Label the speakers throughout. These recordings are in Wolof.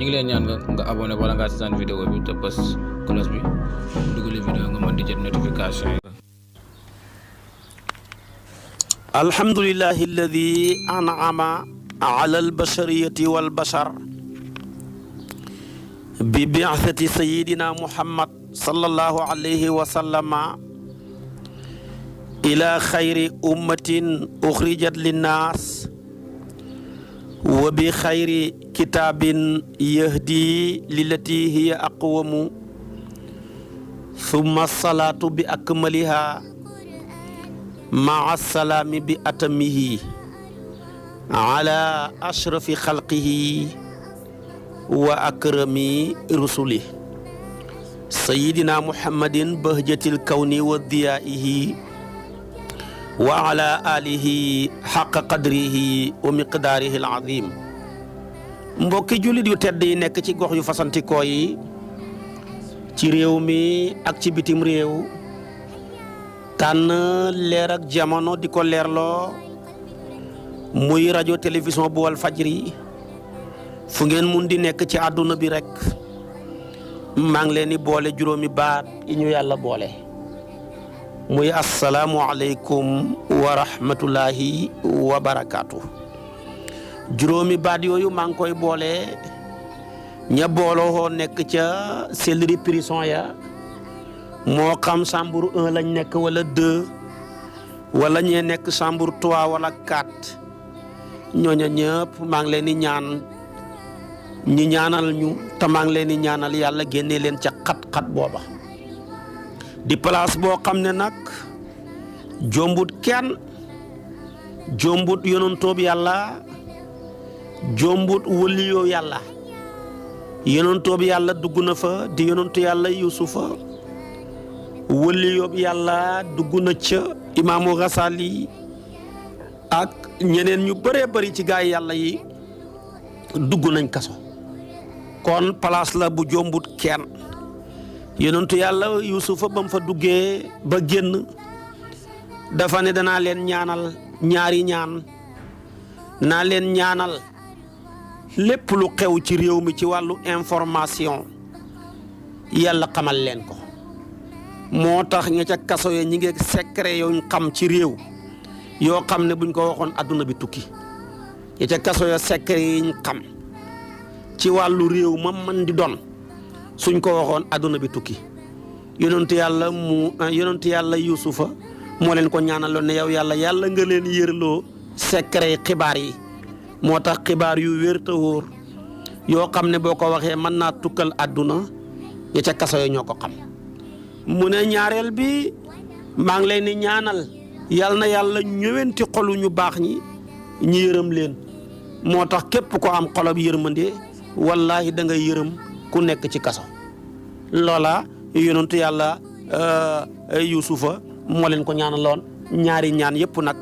Speaker 1: ñu ngi leen ñaan nga abonné wala nga seetaan vidéo bi te bës cloche bi dugal vidéo nga mën di jot notification yi.
Speaker 2: alhamdulillahi alladi an'ama ala albashariyati walbashar bi bi'thati sayyidina muhammad sallallahu alayhi wa sallama ila khayri ummatin ukhrijat linnas wa bi khayri kitabin yahdi lillati hiya aqwamu thumma salatu bi akmaliha ma'a salaami bi atamihi ala ashrafi khalqihi wa akrami rusuli sayyidina muhammadin bahjatil kawni wa diyaihi wa ala alihi haqqa qadrihi wa miqdaarihi al-azim. mbokki jullit yu tedd yi nekk ci gox yu fasantikoo yi ci réew mi ak ci bitim réew tànn leer ak jamono di ko leerloo muy rajo télévision bu Walfadjri fu ngeen mun di nekk ci àdduna bi rek maa ngi leen di boole juróomi baat yi ñu yàlla boole muy asalaamu aleykum wa rahmatullahi wa barakaatu. juróomi baat yooyu maa ngi koy boole ña booloo nekk ca selleri prison ya moo xam chambre 1 lañ nekk wala 2 wala ñee nekk chambre 3 wala 4 ñooña ñëpp maa ngi leen di ñaan ñi ñaanal ñu te maa ngi leen di ñaanal yàlla génnee leen ca xat-xat booba di place boo xam ne nag jombut kenn jombut yonantoob yàlla jombut wëliyoo yàlla yonantoob yàlla dugg na fa di yonantu yàlla yusufa wëliyoob yàlla dugg na ca imaamu Ghazali ak ñeneen ñu bëree bëri ci gaay yàlla yi dugg nañ kaso kon place la bu jombut kenn yonentu yàlla yusufa ba mu fa duggee ba génn dafa ne danaa leen ñaanal ñaari ñaan naa leen ñaanal lépp lu xew ci réew mi ci wàllu information yàlla xamal leen ko moo tax nga ca kaso ya ñi ngi secret yoo xam ci réew yoo xam ne buñ ko waxoon adduna bi tukki ña ca kaso ya secret yi ñu xam ci wàllu réew ma man di doon suñ ko waxoon adduna bi tukki yonentu yàlla yusufa moo leen ko ñaanaloon ne yow yàlla nga leen yërloo secret xibaar yi moo tax xibaar yu wér te wóor yoo xam ne boo ko waxee mën naa tukkal àdduna ña ca kaso ya ñoo ko xam mu ne ñaareel bi maa ngi leen di ñaanal yal na yàlla ñëwenti xolu ñu baax ñi ñu yërëm leen moo tax képp ko am xolob yërmande wallahi da nga yërëm ku nekk ci kaso loola yonentu yàlla yusufa moo leen ko ñaanaloon ñaari ñaan yëpp nag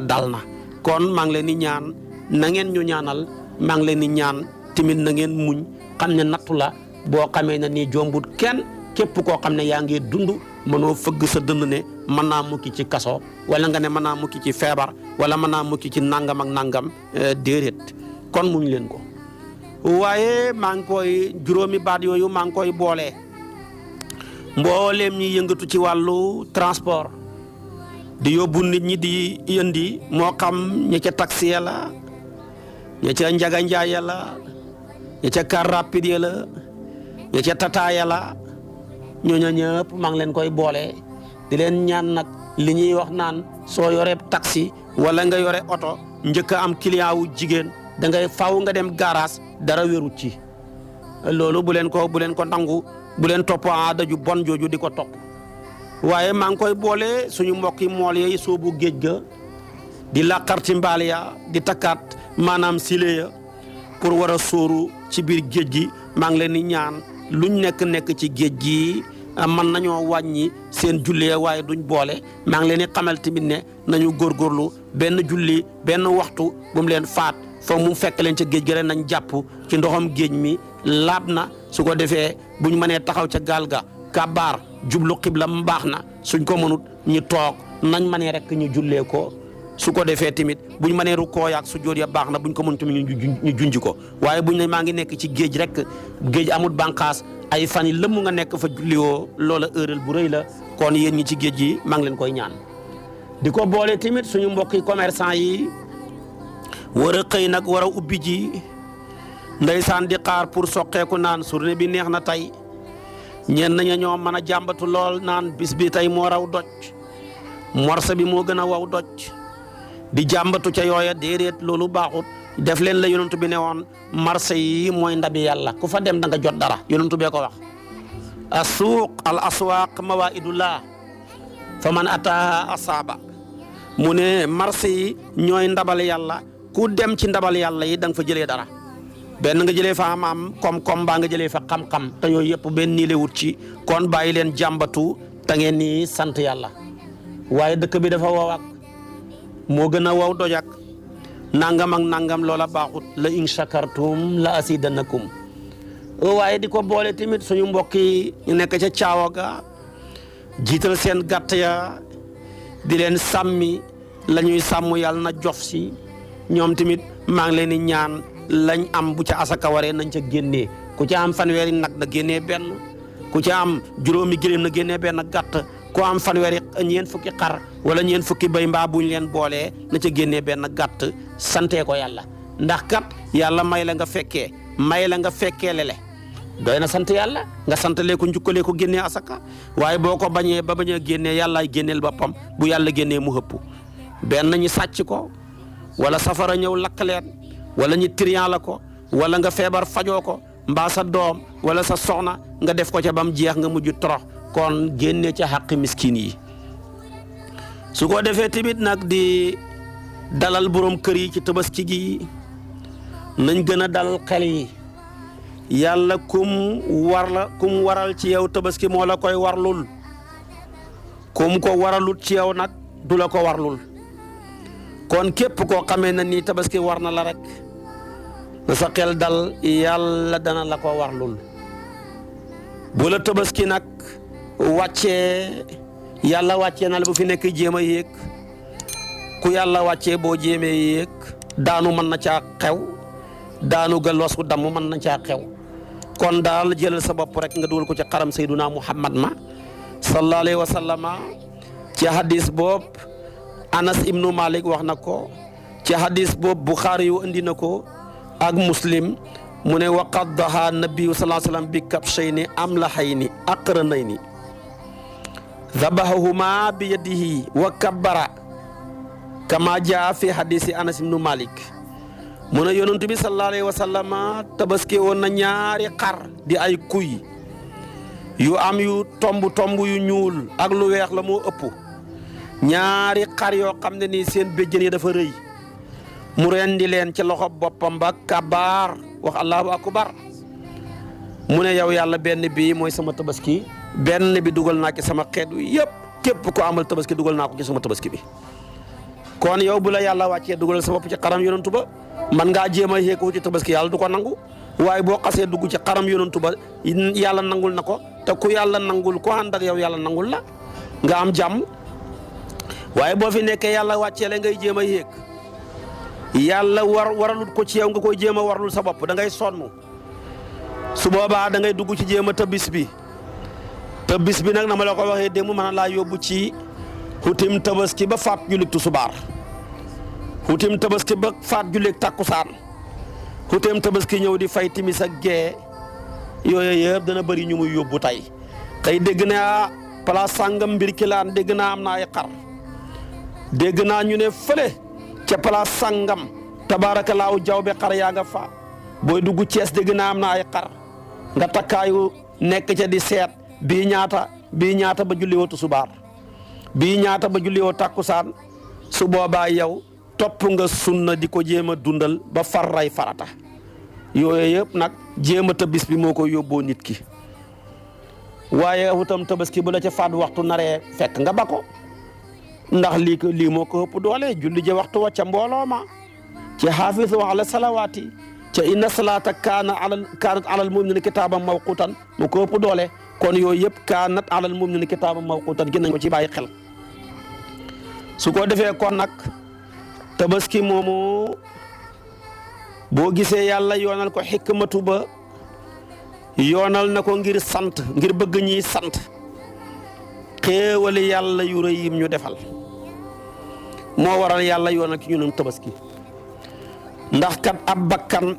Speaker 2: dal na kon maa ngi leen di ñaan na ngeen ñu ñaanal maa ngi leen di ñaan tamit na ngeen muñ xam ne nattu la boo xamee ne nii jombut kenn képp koo xam ne yaa ngi dund mënoo fëgg sa dënd ne mën naa mukki ci kaso wala nga ne mën naa mukki ci feebar wala mën naa mukki ci nangam ak nangam déedéet kon muñ leen ko waaye maa ngi koy juróomi baat yooyu maa ngi koy boole mbooleem ñi yëngatu ci wàllu transport di yóbbu nit ñi di indi moo xam ña ca taxi ya la ña ca njaga njaay ya la ña ca car rapide ya la ña ca tata ya la ñooñu ñëpp maa ngi leen koy boole di leen ñaan nag li ñuy wax naan soo yoree taxi wala nga yore oto njëkk a am client wu jigéen da ngay faaw nga dem garage dara wérut ci loolu bu leen ko nangu bu leen topp aada ju bon jooju di ko topp waaye maa ngi koy boole suñu mbokki mool yi soobu géej ga di làqar ci mbaal ya di takkaat maanaam sile ya pour war a sóoru ci biir géej gi maa ngi leen di ñaan luñ nekk ci géej gi mën nañoo wàññi seen julli waaye duñ boole maa ngi leen di xamal tamit ne nañu góorgóorlu benn julli benn waxtu bu mu leen faat foog mu fekk leen ca géej gi rek nañ jàpp ci ndoxam géej mi laab na su ko defee buñ mënee taxaw ca gaal ga kabaar jublu xibla mu baax na suñ ko mënut ñu toog nañ mënee rek ñu jullee ko su ko defee tamit buñ mënee rukkoo yaak sujjóot ya baax na buñ ko mën tamit ñu junj ko waaye buñ ne maa ngi nekk ci géej rek géej amul bànqaas ay fan yi lëmm nga nekk fa julliwoo loola erreur bu rëy la kon yéen ñi ci géej gi maa ngi leen koy ñaan di ko boole tamit suñu mbokki commerçant yi war a xëy nag war a ubbi ji ndeysaan di xaar pour soqeeku naan journée bi neex na tey ñenn ña ñoo mën a jàmbatu lool naan bis bi tey moo raw doj morsa bi moo gën a waw doj di jàmbatu ca yooya déedéet loolu baaxut def leen la yonentu bi ne woon marché yi mooy ndabi yàlla ku fa dem da nga jot dara yonentu bee ko wax asuuq al aswaaq mawaidullah fa man ataaha asaaba mu ne marché yi ñooy ndabal yàlla ku dem ci ndabal yàlla yi da nga fa jëlee dara benn nga jëlee fa am koom-koom baa nga jëlee fa xam-xam te yooyu yëpp benn nii la wut ci kon bàyyi leen jàmbatu te ngeen ni sant yàlla waaye dëkk bi dafa wow ak moo gën a wow dojak nangam ak nangam loola baaxut la in shakartum la asidanakum waaye di ko boole tamit suñu mbokk yi ñu nekk ca caawa ga jiital seen gàtt ya di leen sàmmi la ñuy sàmm yàlla na jof si ñoom tamit maa ngi leen di ñaan lañ am bu ca asaka waree nañ ca génnee ku ca am fanweeri nag na génnee benn ku ca am juróomi gëléem na génnee benn gàtt ku am fanweeri ñeen fukki xar wala ñeen fukki béy mbaa buñ leen boolee na ca génnee benn gàtt santee ko yàlla ndax kat yàlla may la nga fekkee may la nga fekkee lele doy na sant yàlla nga santalee ko njukkalee ko génnee asaka waaye boo ko bañee ba bañ a génnee yàllaay génneel boppam bu yàlla génnee mu hëpp benn ñi sàcc ko wala safara ñëw lakk leen wala ñi trian la ko wala nga feebar fajoo ko mbaa sa doom wala sa soxna nga def ko ca ba mu jeex nga mujj torox kon génne ca xaqi miskin yi su ko defee tamit nag di dalal borom kër yi ci tabaski gi nañ gën a dal xel yi yàlla kum waral ci yow tabaski moo la koy warlul kum ko waralut ci yow nag du la ko warlul kon képp koo xamee na ni tabaski war na la rek na sa xel dal yàlla dana la ko warlul bu la tabaski nag wàccee yàlla wàccee na la bu fi nekk jéem a yéeg ku yàlla wàccee boo jéemee yéeg daanu mën na caa xew daanu ga losu damm mën na caa xew kon daal jëlal sa bopp rek nga dugal ko ci xaram sayduna muhammad ma sallallahu alayhi wa sallama ci hadis boobu anas ibnu malik wax na ko ci hadis boobu buxaari yu indi na ko ak muslim mu ne waqaddaha nabiyu sallallahu alayhi wa sallam bi kabshayni amlahayni aqranayni dabahahuma bi yadihi wa kabbara kama jaa fi hadisi anas ibnu malik mu ne yonent bi sallallahu alayhi wa sallam tabaski woon na ñaari xar di ay kuy yu am yu tomb yu ñuul ak lu weex la moo ëpp ñaari xar yoo xam ne nii seen béjjën yi dafa rëy mu rendi leen ci loxo boppam ba kabaar wax allahu akbar mu ne yow yàlla benn bi mooy sama tabaski benn bi dugal naa ci sama xeet wi yëpp képp ko amal tabaski dugal naa ko ci sama tabaski bi kon yow bu la yàlla wàccee dugal sa bopp ci xaram yonantu ba man ngaa jéem a yéeku ci tabaski yàlla du ko nangu waaye boo xasee dugg ci xaram yonantu ba yàlla nangul na ko te ku yàlla nangul ko ànd ak yow yàlla nangul la nga am jàmm waaye boo fi nekkee yàlla wàccee la ngay jéem a yéeg yàlla waralut ko ci yow nga koy jéem a warlul sa bopp da ngay sonn su boobaa da ngay dugg ci jéem a tëbbis bi tëbbis bi nag na ma la ko waxee démb mën laa yóbbu ci xutim tabaski ba faat jullit tusubaar xutim tabaski ba faat jullit takkusaan xutim tabaski ñëw di fay timis ak gee yooyu yëpp dana bëri ñu muy yóbbu tey dégg naa place sàngam mbir kilaan dégg naa am na ay xar dégg naa ñu ne fële ca place sàngam tabaarakalaaw jaw be xar yaa nga fa booy dugg Cees dégg naa am na ay xar nga takkaayu nekk ca di seet bii ñaata ba julli woo tusubaar bii ñaata ba julli woo takkusaan su boobaa yow topp nga sunna di ko jéem a dundal ba far ray farata yooyu yëpp nag jéem a tëbbis bi moo ko yóbboo nit ki waaye wutam tabaski bu la ca faat waxtu naree fekk nga ba ko ndax lii moo ko ëpp doole julli ja waxtu wa ca mbooloo ma ci xaafisu ala salawaati ca inna salaata kaanat alal mu'minina kitaaban mawquutan moo ko ëpp doole kon yooyu yëpp kaanat alal mu'minina kitaaban mawquutan gën nañ ko ci bàyyi xel su ko defee kon nag tabaski moomu boo gisee yàlla yoonal ko xikmatu ba yoonal na ko ngir sant, ngir bëgg ñi sant xéewali yàlla yu rëy yim ñu defal moo waral yàlla yoonal ki ñun tabaski. ndax kat ab bakkan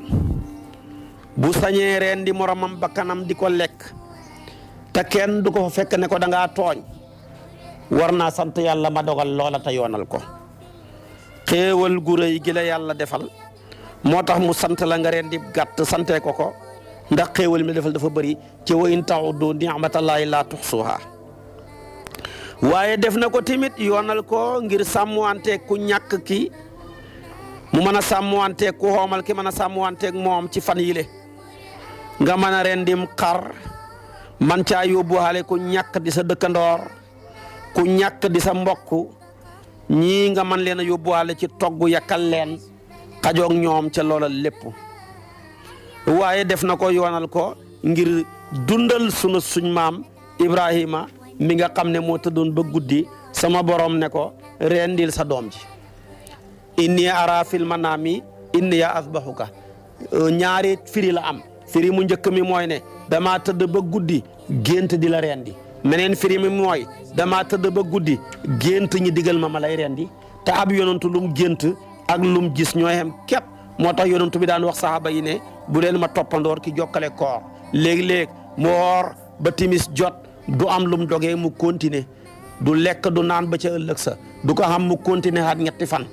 Speaker 2: bu sañee reen di moromam bakkanam di ko lekk te kenn du ko fa fekk ne ko da ngaa tooñ war naa sant yàlla ma dogal loola te yoonal ko. xéewal gu rëy gi la yàlla defal moo tax mu sant la nga reen di gàtt santee ko ndax xéewal mi defal dafa bëri ci wa in ta'uddu ni'matallahi laa tuhsuha. waaye def na ko tamit yoonal ko ngir sàmmanteeg ku ñàkk ki mu mën a sàmmanteeg ku xoomal ki mën a sàmmanteeg moom ci fan yile nga mën a rendim xar man caa yóbbuwaale ku ñàkk di sa dëkkandoor ku ñàkk di sa mbokk ñii nga mën leen a yóbbuwaale ci togg yakkal leen xajoog ñoom ca loola lépp. waaye def na ko yoonal ko ngir dundal suñ maam Ibrahima mi nga xam ne moo tëddoon ba guddi sama borom ne ko rendil sa doom ji inni ara fil manami inni ya asbahuka. ñaari firi la am, firi mu njëkk mi mooy ne dama tëdd ba guddi gént di la rendi, meneen firi mi mooy dama tëdd ba guddi gént ñi digal ma lay rendi. te ab yonantu lum gént ak lum gis ñooy xem képp. moo tax yonantu bi daan wax saxaaba yi ne bu leen ma toppandoor ki jokkale koor léeg-léeg mu woor ba timis jot du am lum dogee mu continuer du lekk du naan ba ca ëllëg sa du ko xam mu continuer xaat ñetti fan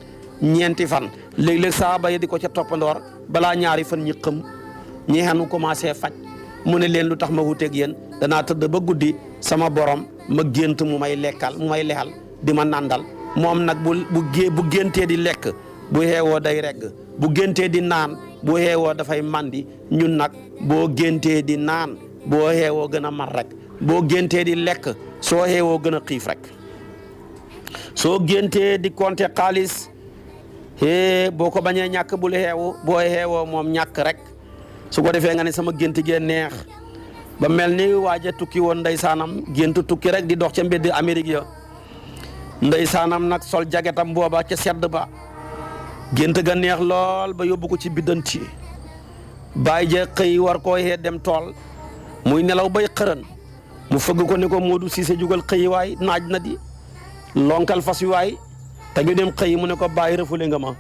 Speaker 2: ñeenti fan léeg-léeg saxaaba yi di ko ca toppandoor balaa ñaari fan ñi xëm ñi xenu commencé faj mu ne leen lu tax ma wuteeg yéen danaa tëdd ba guddi sama borom ma gént mu may lekkal mu may lexal di ma nandal moom nag bu géntee di lekk bu xeewoo day regg bu géntee di naan bu xeewoo dafay mandi. ñun nag boo géntee di naan boo xeewoo gën a mar rek boo géntee di lekk soo xeewoo gën a xiif rek soo géntee di compter xaalis boo ko bañee ñàkk bul xeewu boo xeewoo moom ñàkk rek su ko defee nga ne sama gént gee neex ba mel ni waaja tukki woon ndeysaanam gént tukki rek di dox ca mbedd Amérique ya ndeysaanam nag sol jagetam booba ca sedd ba gént ga neex lool ba yóbbu ko ci biddanti bàyyi ja xëy war koo xee dem tool muy nelaw bay xërën mu fëgg ko ne ko Modou Cissé jugal xëy waay naaj na di lonkal fas wi waay te ñu dem xëy mu ne ko bàyyi rëfale nga ma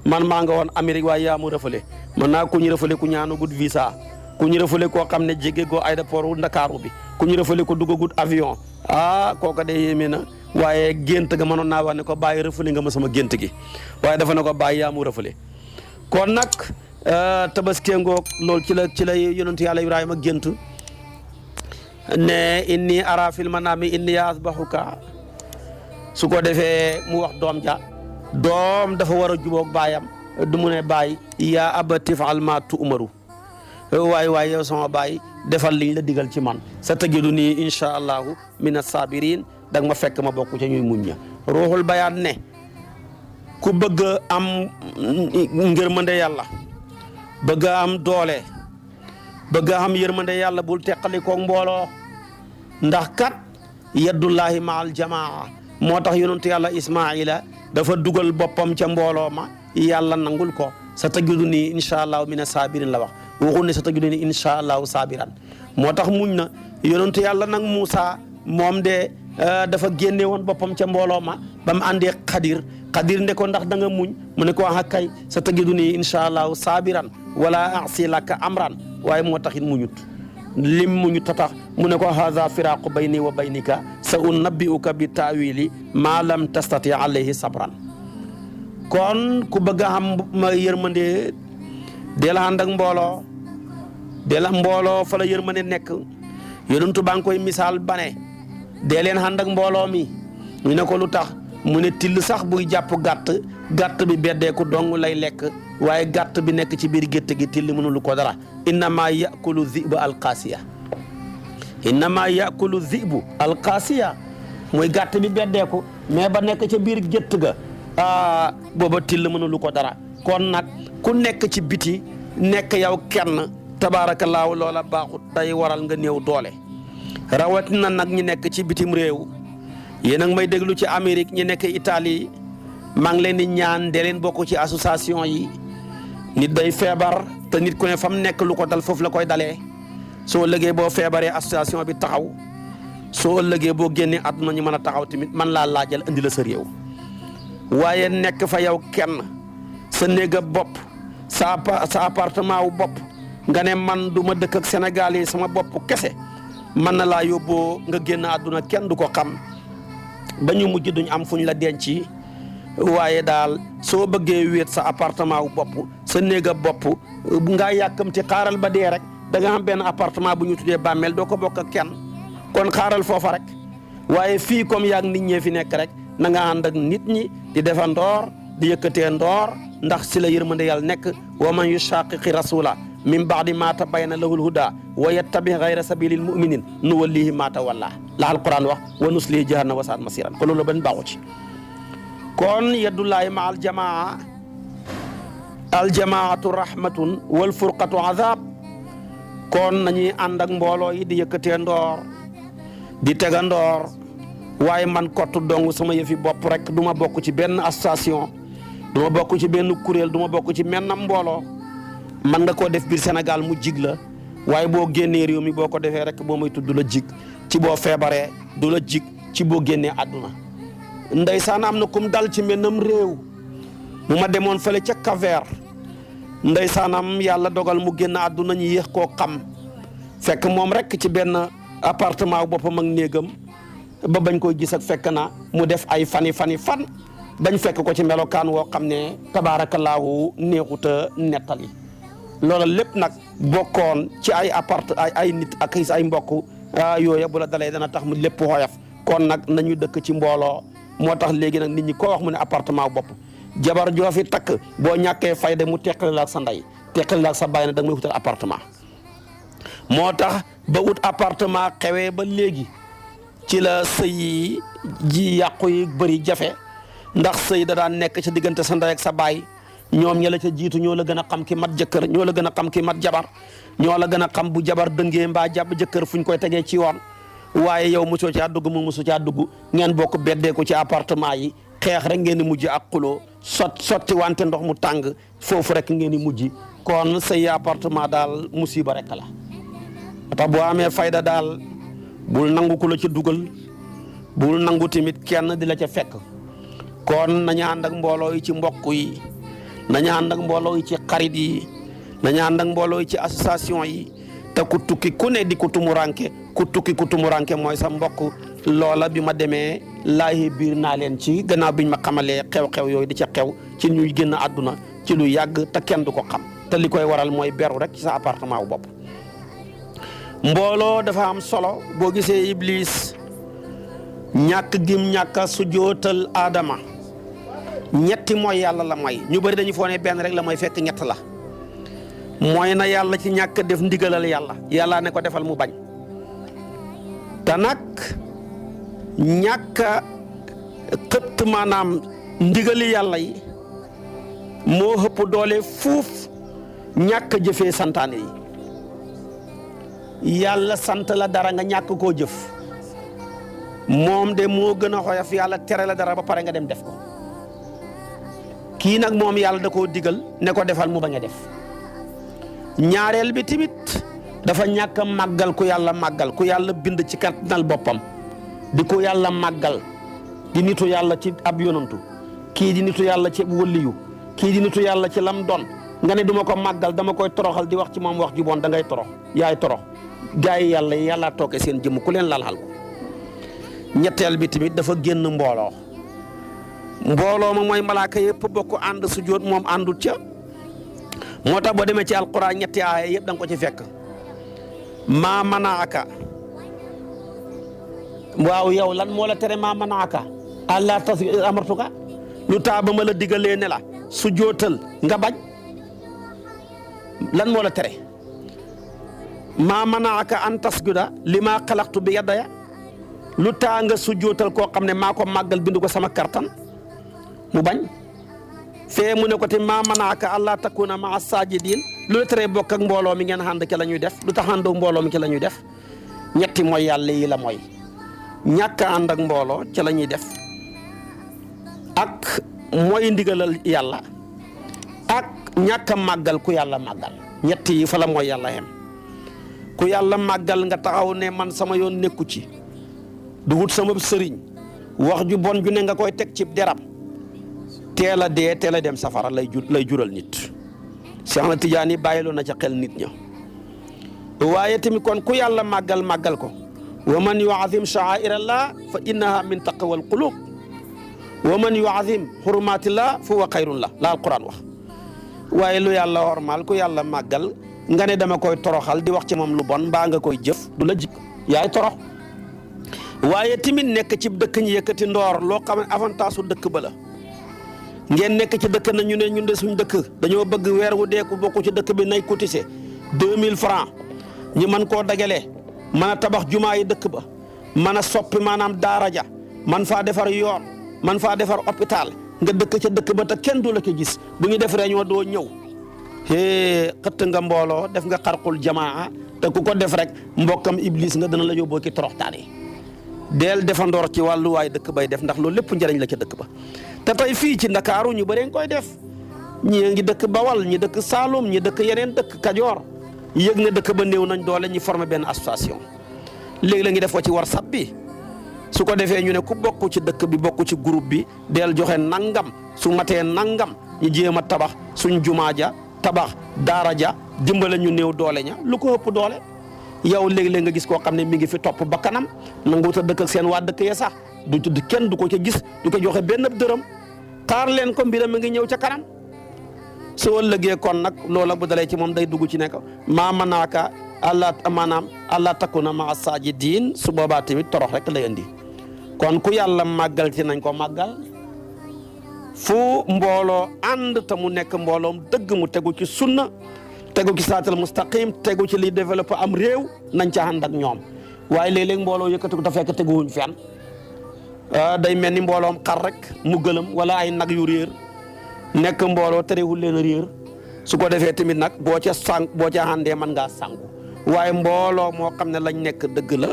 Speaker 2: man maa nga woon Amérique waaye yaa mu rëfale man naa ku ñu rëfale ku ñaanu gut visa ku ñu rëfale koo xam ne jege goo aéroport wu Ndakaaru bi ku ñu rëfale ko duggagut avion kooka de yéeme na waaye gént ga mënoon naa wax ne ko bàyyi rëfale nga ma sama gént gi waaye dafa ne ko bàyyi yaa mu rëfale. kon nag tabaski ngoog loolu ci la yonentu yàlla Ibrahima gént ne inni ara fil manami inni asbahuka su ko defee mu wax doom ja doom dafa war a jubóog baayam du mu ne baay yaa abati fa'al maa tu'maru waay yow sama baay defal liñ la digal ci man sa tajidu nii incha allahu mina sabirin da nga ma fekk ma bokk ca ñuy muñ ña. ruuxul bayaan ne ku bëgg am ngërmande yàlla bëgg am doole bëgg am yërmande yàlla bul teqali koog mbooloo ndax kat yaddullahi ma'al jamaa moo tax yonentu yàlla Ismaila dafa dugal boppam ca mbooloo ma yàlla nangul ko sa tajidu nii incha allahu mina sabirin la wax waxul ne sa tajidu nii incha allahu sabiran moo tax muñ na yonentu yàlla nag Moussa moom de dafa génne woon boppam ca mbooloo ma ba mu àndee xadir nde ko ndax da nga muñ mu ne ko wax kay sa tajidu nii incha allahu sabiran wala asi laka amran waaye moo taxit muñut lim muñut tax mu ne ko haza firaqu bayni wa baynika sa unabbi'uka bi taawili ma lam tastati alayhi sabran. kon ku bëgg a xam ma yërmande deel ànd ak mbooloo fa la yërmande nekk yonentu baa ngi koy misaal bane dee leen ànd ak mbooloo mi ñu ne ko lu tax mu ne till sax buy jàpp gàtt bi beddeeku dong lay lekk waaye gàtt bi nekk ci biir gétt gi till mënulu ko dara innama yakulu zibu alqaasiya muy gàtt bi beddeeku mais ba nekk ca biir gétt ga booba till mënulu ko dara. kon nag ku nekk ci biti nekk yow kenn tabaarakallaahu loola baaxut day waral nga néew doole rawatina nag ñi nekk ci bitim réew yéen a ngi may déglu ci Amérique ñi nekk Italie maa ngi leen di ñaan de leen bokk ci association yi. nit day feebar te nit ku ne fa mu nekk lu ko dal foofu la koy dalee soo ëllëgee boo feebaree association bi taxaw soo ëllëgee boo génnee àdduna ñu mën a taxaw tamit man laa laajal indi la sa réew waaye nekk fa yow kenn sa néega bopp sa appartement wu bopp nga ne man du ma dëkk ak Sénégal yi sama bopp kese mën na laa yóbboo nga génn àdduna kenn du ko xam ba ñu mujj duñ am fuñ la denc waaye daal soo bëggee wéet sa appartement wu bopp sa néega bopp ngaa yàkkamti xaaral ba dee rek da nga am benn appartement bu ñu tuddee bàmmeel doo ko bokk ak kenn kon xaaral foofa rek waaye fii comme yaag nit ñee fi nekk rek na nga ànd ak nit ñi di defa ndoor di yëkkatee ndoor ndax si la yërmande yàlla nekk wa man yushaqiqi rasula min ba'di ma tabayyana lahul huda wa yattabi ghayra sabilil mu'minin nuwallihi ma tawalla la alquran wax wa nuslihi jahannam wa sa'at masiran ko loolu benn baaxu ci kon yadullahi ma aljamaatu rahmatun wal furqatu azab kon nañuy ànd ak mbooloo yi di yëkkatee ndoor di tega ndoor waaye man kottu dong sama yëfi bopp rek du ma bokk ci benn association du ma bokk ci benn kuréel du ma bokk ci mennam mbooloo man nga koo def biir Sénégal mu jig la waaye boo génnee réew mi boo ko defee rek boo may tudd la jig ci boo feebaree du la jig ci boo génnee àdduna ndeysaan am na kum dal ci mennam réew mu ma demoon fële ca Cap-Vert ndeysaanam yàlla dogal mu génn àdduna ñu yéex koo xam fekk moom rek ci benn appartement boppam ak néegam ba bañ koy gis ak fekk na mu def ay fan bañ fekk ko ci melokaan woo xam ne tabaarakallaahu neexuta nettali loola lépp nag bokkoon ci ay nit ak ay mbokk yooya bu la dalee dana tax mu lépp xoyof kon nag nañu dëkk ci mbooloo moo tax léegi nag nit ñi koo wax mu ne appartement bopp jabar joo fi takk boo ñàkkee fayda mu teqale la ak sa ndey teqale la ak sa baay na da nga may wutal appartement moo tax ba ut appartement xewee ba léegi ci la sëy ji yàqu yi bëri jafe ndax sëy da daan nekk ca diggante sa ndey ak sa baay ñoom ña la ca jiitu ñoo la gën a xam ki mat jëkkër ñoo la gën a xam ki mat jabar ñoo la gën a xam bu jabar dëngee mbaa jàpp jëkkër fuñ koy tegee ci yoon waaye yow mosoo caa dugg mu mosu caa dugg ngeen bokk beddee ko ci appartement yi xeex rek ngeen di mujj ak xuloo sotti wante ndox mu tàng foofu rek ngeen di mujj kon say appartement daal musiba rek la tax boo amee fayda daal bul nangu ku la ca dugal bul nangu tamit kenn di la ca fekk kon nañu ànd ak mbooloo yi ci mbokk yi nañu ànd ak mbooloo yi ci xarit yi nañu ànd ak mbooloo yi ci association yi te ku tukki ku ne di ku tumuranke ku tukki ku tumuranke mooy sa mbokk loola bi ma demee laayi biir naa leen ci gannaaw biñ ma xamalee xew-xew yooyu di ca xew ci ñuy génn àdduna ci lu yàgg te kenn du ko xam te li koy waral mooy beru rek ci sa appartement wu bopp mbooloo dafa am solo boo gisee Iblis ñàkk gim ñàkk sujootal Adama ñetti mooy yàlla la may ñu bëri dañu foone benn rek la mooy fekk ñett la mooy na yàlla ci ñàkk def ndigalal yàlla ne ko defal mu bañ te nag ñàkk xëtt maanaam ndigali yàlla yi moo ëpp doole fuuf ñàkk jëfee santaane yi yàlla sant la dara nga ñàkk koo jëf moom de moo gën a xoyof yàlla tere la dara ba pare nga dem def ko kii nag moom yàlla da koo digal ne ko defal mu bañ a def ñaareel bi tamit dafa ñàkk a màggal ku yàlla bind ci kattanal boppam di ko yàlla màggal di nitu yàlla ci ab yonantu kii di nitu yàlla ci wëliyu kii di nitu yàlla ci lam doon nga ne duma ko màggal dama koy toroxal di wax ci moom wax ju bon da ngay torox yaay torox gaa yi yàlla tooke seen jëmm ku leen lalxal ko ñetteel bi tamit dafa génn mbooloo ma mooy malaaka yëpp bokk ànd sujjóot moom àndut ca moo tax boo demee ci alquran ñetti aaya yëpp da nga ko ci fekk maa manaaka waaw yow lan moo la tere maa manaaka allah tas amartuka lu taa ba ma la digalee ne la sujjóotal nga bañ lan moo la tere maa manaaka an tasjuda li maa xalaqtu bi yadaya lu taa nga sujjóotal koo xam ne maa ko màggal bindu ko sama kartan mu bañ fee mu ne ko te maa manaaka allah takuna maa sajidin lu la tere bokk ak mbooloo mi ngeen ànd ci la ñuy def lu tax àndoo mbooloo mi ci la ñuy def ñetti mooy yàlla yi la mooy ñàkk ànd ak mbooloo ci la ñuy def ak mooy ndigalal yàlla ak ñàkk a màggal ku yàlla màggal ñett yi fa la mooy yàlla xem ku yàlla màggal nga taxaw ne man sama yoon nekku ci du wut sama sëriñ wax ju bon ju ne nga koy teg ci deram teel a dee teel a dem safara lay jural nit Seex na Tijaan yi bàyyiloo na ca xel nit ña waaye tamit kon ku yàlla màggal ko wa man yuazim sha'airallah fa innaha min taqwal qulub wa man yuazim xurumatillah fa huwa xayrun la alquran wax waaye lu yàlla hormal ku yàlla màggal nga ne dama koy toroxal di wax ci moom lu bon mbaa nga koy jëf du la jik yaay torox waaye tamit nekk ci dëkk ñu yëkkati ndoor loo xam ne avantage su dëkk ba la ngeen nekk ci dëkk na ñu ne ñun de suñ dëkk dañoo bëgg weer wu dee ku bokk ci dëkk bi nay cotiser 2000 francs ñu mën koo dagalee mën a tabax jumaa yi dëkk ba mën a soppi maanaam daara ja man faa defar yoon man faa defar hôpital nga dëkk ca dëkk ba te kenn du la ko gis bu ñu def réunion doo ñëw xëtt nga mbooloo def nga xarqul jamaa te ku ko def rek mbokkam iblis nga dana la yóbboo ki toroxtaane deel defandoor ci wàllu waay dëkk bay def ndax loolu lépp njëriñ la ca dëkk ba te tey fii ci Ndakaaru ñu bëree koy def ñii ngi dëkk Bawal ñi dëkk Saalum ñi dëkk yeneen dëkk Kajoor yëg na dëkk ba néew nañ doole ñi formé benn association léegi la ngi def ko ci WhatsApp bi su ko defee ñu ne ku bokk ci dëkk bi bokk ci groupe bi del joxe nangam su matee nangam ñu jéem a tabax suñ jumaa ja tabax daara ja dimbale ñu néew doole ña lu ko ëpp doole yow léegi-léeg nga gis koo xam ne mi ngi fi topp ba kanam nanguut a dëkk ak seen waa dëkk ya sax du tudd kenn du ko ca gis du ko joxe benn dërëm xaar leen ko mbiram mi ngi ñëw ca kanam soo ëllëgee kon nag loola bu dalee ci moom day dugg ci nekk maa manaaka allah maanaam allah takuna maa saajidiin su boobaa tamit torox rek lay indi kon ku yàlla màggal ci nañ ko màggal fu mbooloo ànd te mu nekk mbooloom dëgg mu tegu ci sunna tegu ci siraatal mustaqim tegu ci liy développé am réew nañ ca ànd ak ñoom waaye léeg-léeg mbooloo yëkkati ko te fekk teguwuñ fenn day mel ni mbooloom xar rek mu gëlëm wala ay nag yu réer nekk mbooloo terewul leen réer su ko defee tamit nag boo ca àndee mën ngaa sànku waaye mbooloo moo xam ne lañ nekk dëgg la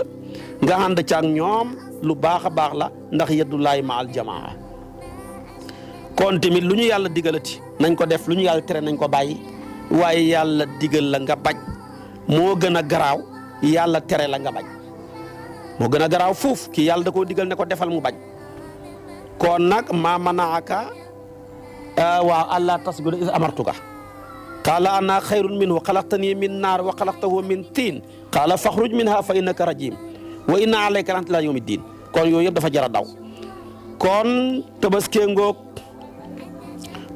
Speaker 2: nga ànd ca ak ñoom lu baax a baax la ndax yadullaahi ma al jamaa kon tamit lu ñu yàlla digalati nañ ko def lu ñu yàlla tere nañ ko bàyyi waaye yàlla digal la nga bañ moo gën a garaaw yàlla tere la nga bañ moo gën a garaaw fuuf kii yàlla da koo digal ne ko defal mu bañ kon nag maa manaaka waaw allah tasjuda iz amartuka qaala ana xayrun minhu xalaqtani min naar wa xalaqtahu min tiin qaala faxruj minha fa innaka rajim wa inna alayka la'natan ila yawmi ddin kon yooyu yëpp dafa jar a daw kon tabaskee ngoog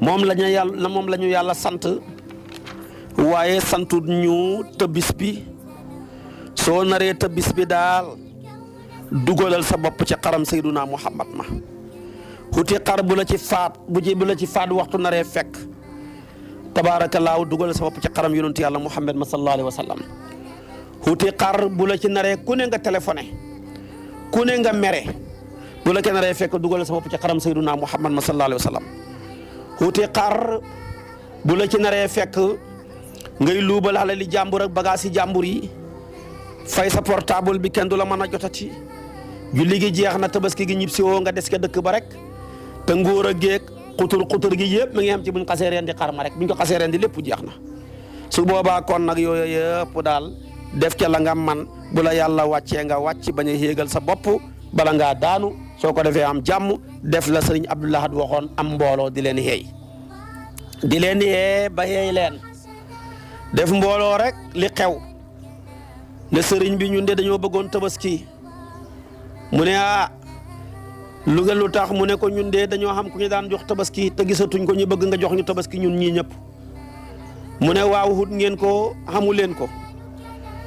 Speaker 2: moom la ñu yàlla sant waaye santut ñu tëbbis bi soo naree tëbbis bi daal dugalal sa bopp ci xaram sayduna muhammad ma xuti xar bu la ci faat waxtu naree fekk tabaarakallaahu dugalal sa bopp ci xaram yonentu yàlla muhammad ma sallallahu alayhi wa sallam xuti xar bu la ci naree ku ne nga téléphoné ku ne nga mere bu la ci naree fekk dugalal sa bopp ci xaram sayduna muhammad ma sallallahu alayhi wa sallam xuti xar bu la ci naree fekk ngay luubal alali jàmbur ak bagage yi jàmbur yi fay sa portable bi kenn du la mën a jotati julli gi jeex na tabaski gi ñib si woo nga des ka dëkk ba rek te ngóor a géeg xutur gi yëpp mi ngi am ci buñ xasee reen di xar ma rek buñ ko xasee reen di lépp jeex na su boobaa kon nag yooyu yëpp daal def ca la nga man bu la yàlla wàccee nga wàcc bañ a yéegal sa bopp bala ngaa daanu soo ko defee am jàmm def la sëriñ Abdul Ahad waxoon am mbooloo di leen yee ba yeey leen def mbooloo rek li xew ne sëriñ bi ñun de dañoo bëggoon tabaski mu ne lu tax mu ne ko ñun de dañoo xam ku ñu daan jox tabaski te gisatuñ ko ñu bëgg nga jox ñu tabaski ñun ñii ñëpp mu ne waaw hut ngeen ko xamu leen ko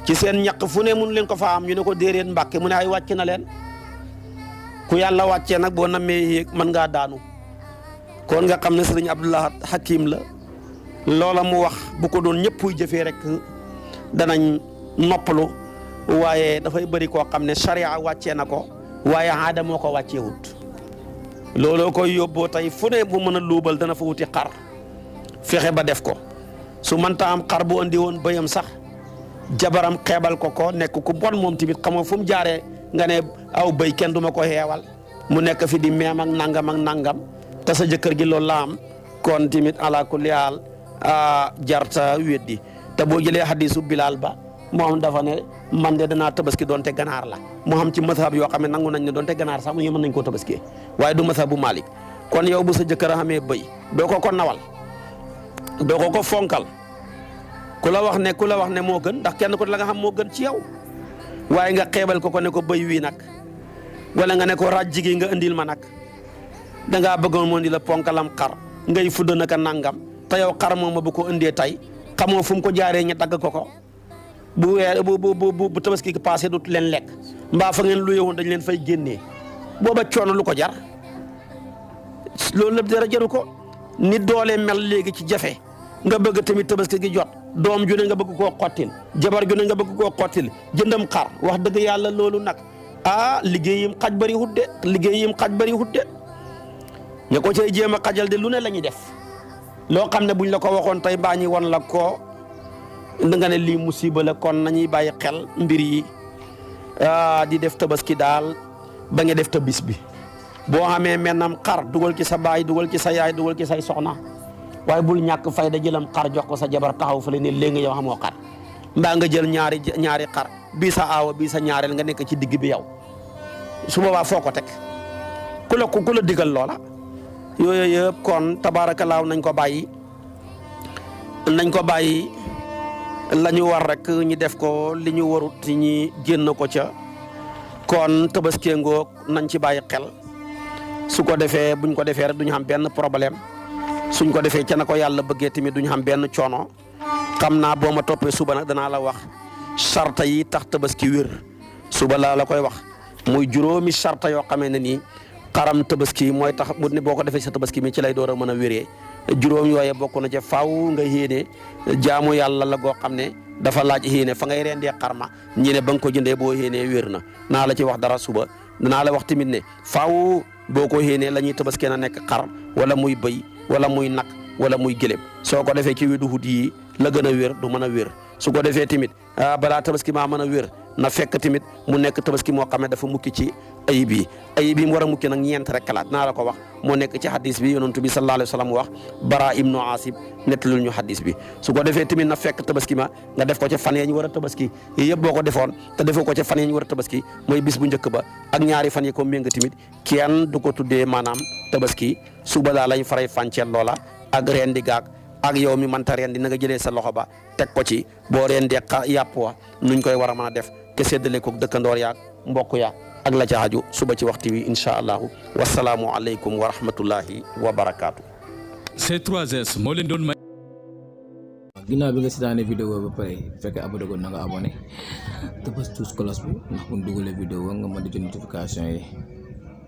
Speaker 2: ci seen ñaq fu ne mun leen ko fa am ñu ne ko déedéet mbàkke mu ne ay wàcc na leen ku yàlla wàccee nag boo namee yéeg mën ngaa daanu kon nga xam ne sëriñ Abdul Ahad Hakim la loola mu wax bu ko doon ñëpp jëfee rek danañ noppalu waaye dafay bëri koo xam ne charia wàccee na ko waaye aada moo ko wàccee wut looloo koy yóbboo tey fu ne bu mën a luubal dana fa wuti xar fexe ba def ko su mënta am xar bu andi woon bëyam sax jabaram xeebal ko nekk ku bon moom tamit xam nga fu mu jaaree nga ne aw bëy kenn du ma ko xeewal mu nekk fi di meem ak nangam te sa jëkkër gi loolu la am kon timit ala kulli haal jarta weddi te boo jëlee hadisu Bilal ba moom dafa ne man de danaa tabaski doonte ganaar la moo xam ci mazhab yoo xam ne nangu nañ ne doonte ganaar sax mën nañ koo tabaskee waaye du mazhab bu Malik kon yow bu sa jëkkër a xamee bëy doo ko nawal doo ko fonkal ku la wax ne moo gën ndax kenn ko la nga xam moo gën ci yow waaye nga xeebal ko ne ko bëy wii nag wala nga ne ko ràjj gi nga indil ma nag dangaa bëggoon moo di la ponkalam xar ngay fudd naka nangam te yow xar moom bu ko indee tey xamoo fu mu ko jaaree ñu dagg ko bu tabaski gi passé dut leen lekk mbaa fa ngeen luye woon dañ leen fay génnee booba coono lu ko jar loolu lépp dara jaru ko nit doole mel léegi ci jafe nga bëgg tamit tabaski gi jot doom ju ne nga bëgg koo xottil jabar ju ne nga bëgg koo xottil jëndam xar wax dëgg yàlla loolu nag liggéeyim xaj bari hudde ña ko cay jéem a xajal de lu ne la ñuy def loo xam ne buñ la ko waxoon tey baa ñi won la ko nga ne lii musiba la kon nañuy bàyyi xel mbir yi di def tabaski daal ba nga def ta bis bi boo xamee mennam xar dugal ci sa baay dugal ci sa yaay dugal ci say soxna waaye bul ñàkk fayda jëlam xar jox ko sa jabar taxaw fële ne léegi yow xamoo xar mbaa nga jël ñaari xar bii sa aawa bii sa ñaareel nga nekk ci digg bi yow su boobaa foo ko teg ku la digal loola yooyu yëpp kon tabaarakallaahu nañ ko bàyyi la ñu war rek ñi def ko li ñu warut ñi génn ko ca kon tabaski ngoog nañ ci bàyyi xel su ko defee buñ ko defee rek duñu xam benn problème suñ ko defee ca na ko yàlla bëggee tamit duñu xam benn coono xam naa boo ma toppee suba nag danaa la wax sarta yi tax tabaski wér suba laa la koy wax muy juróomi sarta yoo xamee ne nii xaram tabaski mooy tax bu ne boo ko defee sa tabaski mi ci lay door a mën a wéree juróom yooye bokk na ca faaw nga yéene jaamu yàlla la goo xam ne dafa laaj yéene fa ngay rendee xarma ñi ne ba nga ko jëndee boo yéenee wér na naa la ci wax dara suba danaa la wax tamit ne faaw boo ko yéenee la ñuy tabaskee na nekk xar wala muy bëy wala muy nag wala muy gëléem soo ko defee ci weddu hut yi la gën a wér du mën a wér su ko defee tamit balaa tabaski maa mën a wér na fekk tamit mu nekk tabaski moo xam ne dafa mukki ci ayib yi mu war a mukki nag ñeent rek kalaat naa la ko wax moo nekk ci hadis bi yonent bi sallallahu alayhi wa sallam wax bara ibnu asib nettalul ñu hadis bi su ko defee tamit na fekk tabaski ma nga def ko ca fan ya ñu war a tabaski yii yëpp boo ko defoon te defoo ko ca fan ya ñu war a tabaski mooy bis bu njëkk ba ak ñaari fan yi ko ménga tamit kenn du ko tuddee maanaam tabaski suba daa lañ faray fànceel loola ak rendi gaag ak yow mi mënta rendi na nga jëlee sa loxo ba teg ko ci boo rendee yàpp wa nuñ koy war a mën a def te séddale ko dëkkandoor yaag mbokk ya ak la ca aju suba ci waxtu wi incha allahu wasalaamu aleykum wa rahmatullahi wa barakaatu.
Speaker 3: C3S moo leen doon may.
Speaker 1: ginnaaw bi nga seetaanee vidéo ba pare fekkee abonné ko na nga abonné te bës tous cloche bi ndax bu ñu dugalee vidéo nga mën di jot notification yi.